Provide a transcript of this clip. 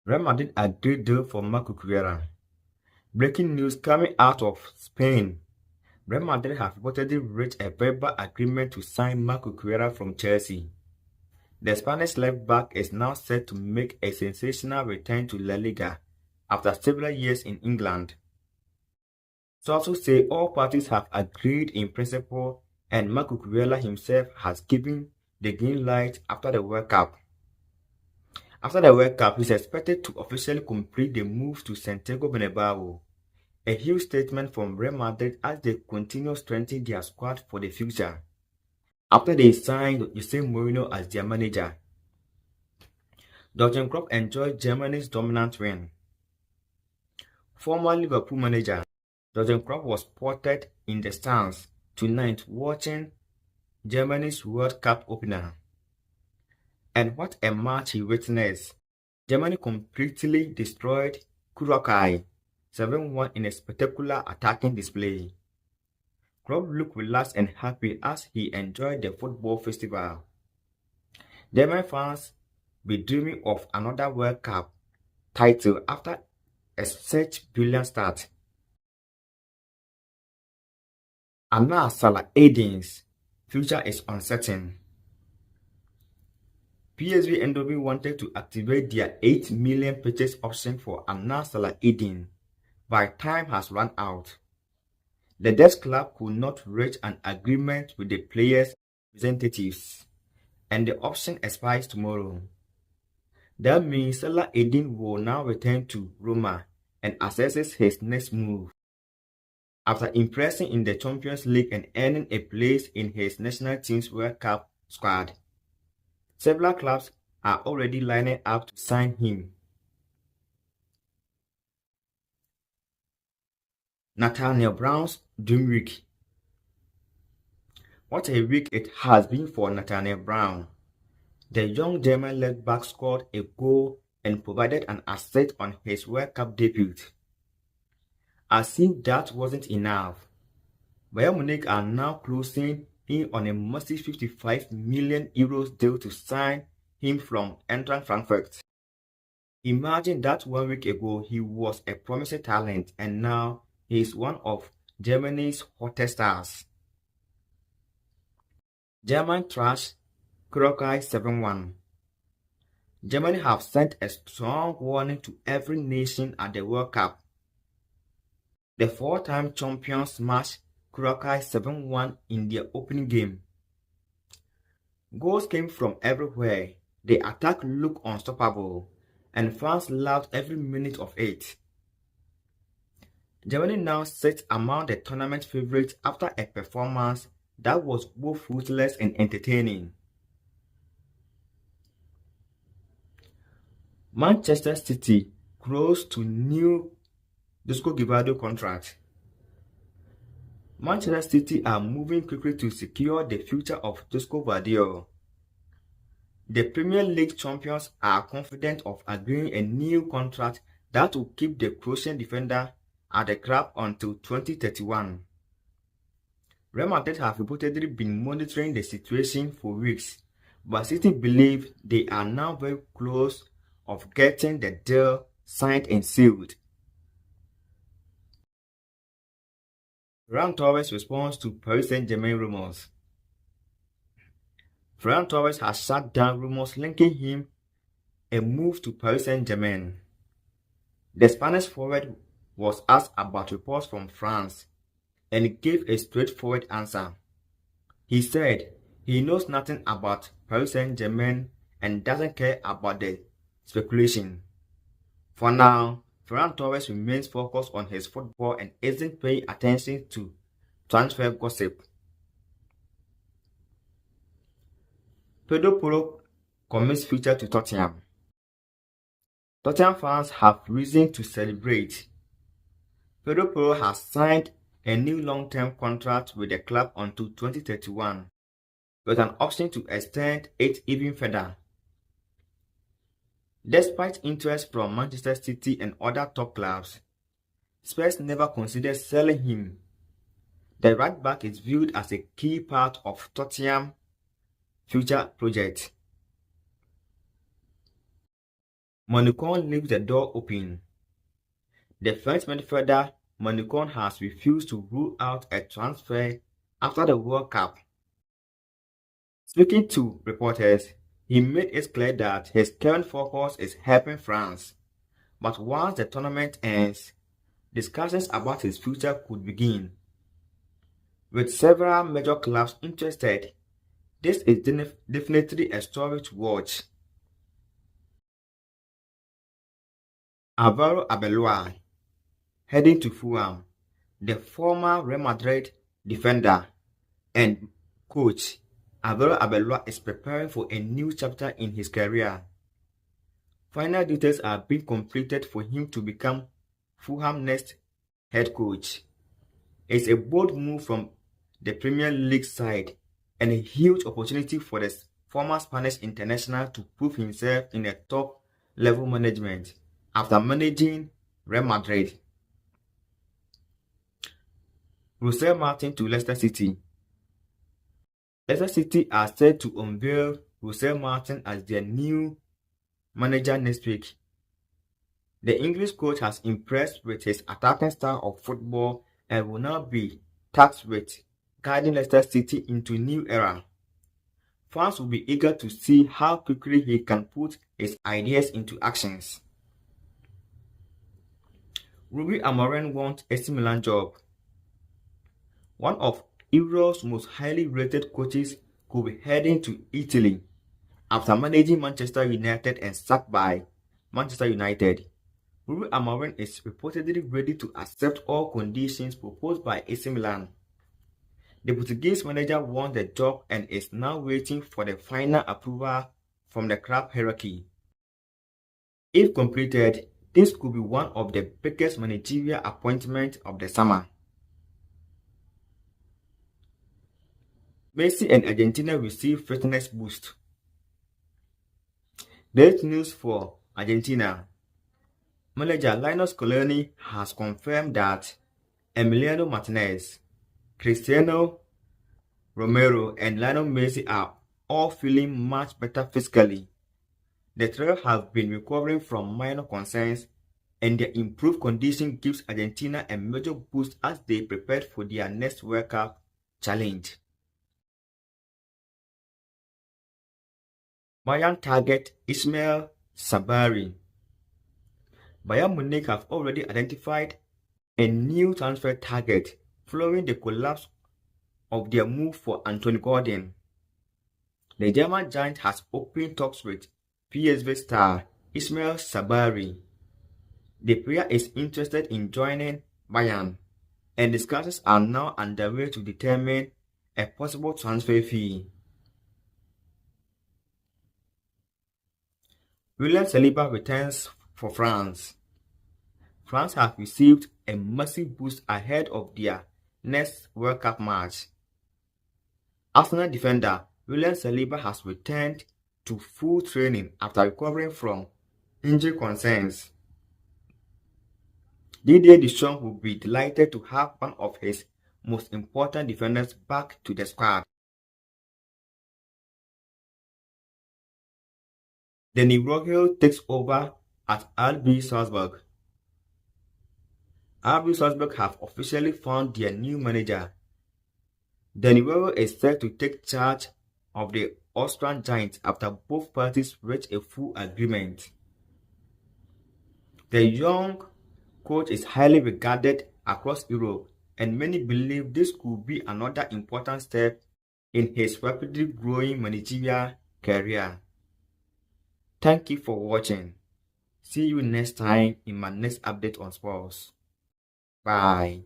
Real Madrid agreed deal for Marc Cucurella. Breaking news coming out of Spain. Real Madrid have reportedly reached a verbal agreement to sign Marc Cucurella from Chelsea. The Spanish left-back is now set to make a sensational return to La Liga after several years in England. Sources say all parties have agreed in principle and Marc Cucurella himself has given the green light after the World Cup. After the World Cup, he is expected to officially complete the move to Santiago Bernabeu, a huge statement from Real Madrid as they continue strengthening their squad for the future. After they signed Jose Mourinho as their manager, Jürgen Klopp enjoyed Germany's dominant win. Former Liverpool manager Jürgen Klopp was spotted in the stands tonight watching Germany's World Cup opener. And what a match he witnessed. Germany completely destroyed Curaçao 7-1 in a spectacular attacking display. Klopp looked relaxed and happy as he enjoyed the football festival. German fans be dreaming of another World Cup title after such brilliant start. Anna Salah's future is uncertain. PSV Eindhoven wanted to activate their 8 million purchase option for Anna Salahedin, but time has run out. The Dutch club could not reach an agreement with the players' representatives, and the option expires tomorrow. That means Salahedin will now return to Roma and assesses his next move. After impressing in the Champions League and earning a place in his national team's World Cup squad, several clubs are already lining up to sign him. Nathaniel Brown's dream week. What a week it has been for Nathaniel Brown. The young German left-back scored a goal and provided an assist on his World Cup debut. As if that wasn't enough, Bayern Munich are now closing in on a massive €55 million deal to sign him from Eintracht Frankfurt. Imagine that 1 week ago he was a promising talent and now he is one of Germany's hottest stars. German trash Curaçao 7-1. Germany have sent a strong warning to every nation at the World Cup. The four-time champions smashed Curaçao 7-1 in their opening game. Goals came from everywhere. The attack looked unstoppable, and fans loved every minute of it. Germany now sits among the tournament favorites after a performance that was both ruthless and entertaining. Manchester City close to new Joško Gvardiol contract. Manchester City are moving quickly to secure the future of Joško Gvardiol. The Premier League champions are confident of agreeing a new contract that will keep the Croatian defender at the club until 2031. Real Madrid have reportedly been monitoring the situation for weeks, but City believe they are now very close of getting the deal signed and sealed. Ferran Torres responds to Paris Saint-Germain rumors. Ferran Torres has shut down rumors linking him a move to Paris Saint-Germain. The Spanish forward was asked about reports from France and gave a straightforward answer. He said he knows nothing about Paris Saint-Germain and doesn't care about the speculation. For now, Ferran Torres remains focused on his football and isn't paying attention to transfer gossip. Pedro Porro commits future to Tottenham. Tottenham fans have reason to celebrate. Pedro Porro has signed a new long-term contract with the club until 2031, with an option to extend it even further. Despite interest from Manchester City and other top clubs, Spurs never considered selling him. The right back is viewed as a key part of Tottenham's future project. Monaco leaves the door open. The French midfielder Monaco has refused to rule out a transfer after the World Cup. Speaking to reporters, he made it clear that his current focus is helping France, but once the tournament ends, discussions about his future could begin. With several major clubs interested, this is definitely a story to watch. Álvaro Arbeloa, heading to Fulham. The former Real Madrid defender and coach Álvaro Arbeloa is preparing for a new chapter in his career. Final details are being completed for him to become Fulham's next head coach. It's a bold move from the Premier League side and a huge opportunity for the former Spanish international to prove himself in a top-level management after managing Real Madrid. José Martin to Leicester City. Leicester City are set to unveil José Martin as their new manager next week. The English coach has impressed with his attacking style of football and will now be tasked with guiding Leicester City into a new era. Fans will be eager to see how quickly he can put his ideas into actions. Ruben Amorim wants AC Milan job. One of Europe's most highly rated coaches could be heading to Italy after managing Manchester United and sacked by Manchester United. Ruben Amorim is reportedly ready to accept all conditions proposed by AC Milan. The Portuguese manager won the job and is now waiting for the final approval from the club hierarchy. If completed, this could be one of the biggest managerial appointments of the summer. Messi and Argentina receive fitness boost. Great news for Argentina. Manager Lionel Messi has confirmed that Emiliano Martínez, Cristian Romero, and Lionel Messi are all feeling much better physically. The trio have been recovering from minor concerns, and their improved condition gives Argentina a major boost as they prepare for their next World Cup challenge. Bayern target Ismael Saibari. Bayern Munich have already identified a new transfer target following the collapse of their move for Anthony Gordon. The German giant has opened talks with PSV star Ismael Saibari. The player is interested in joining Bayern, and discussions are now underway to determine a possible transfer fee. William Saliba returns for France. France have received a massive boost ahead of their next World Cup match. Arsenal defender William Saliba has returned to full training after recovering from injury concerns. Didier Deschamps will be delighted to have one of his most important defenders back to the squad. Danny Rogel takes over at RB Salzburg. RB Salzburg have officially found their new manager. Danny Rogel is set to take charge of the Austrian giants after both parties reach a full agreement. The young coach is highly regarded across Europe, and many believe this could be another important step in his rapidly growing managerial career. Thank you for watching. See you next time in my next update on sports. Bye.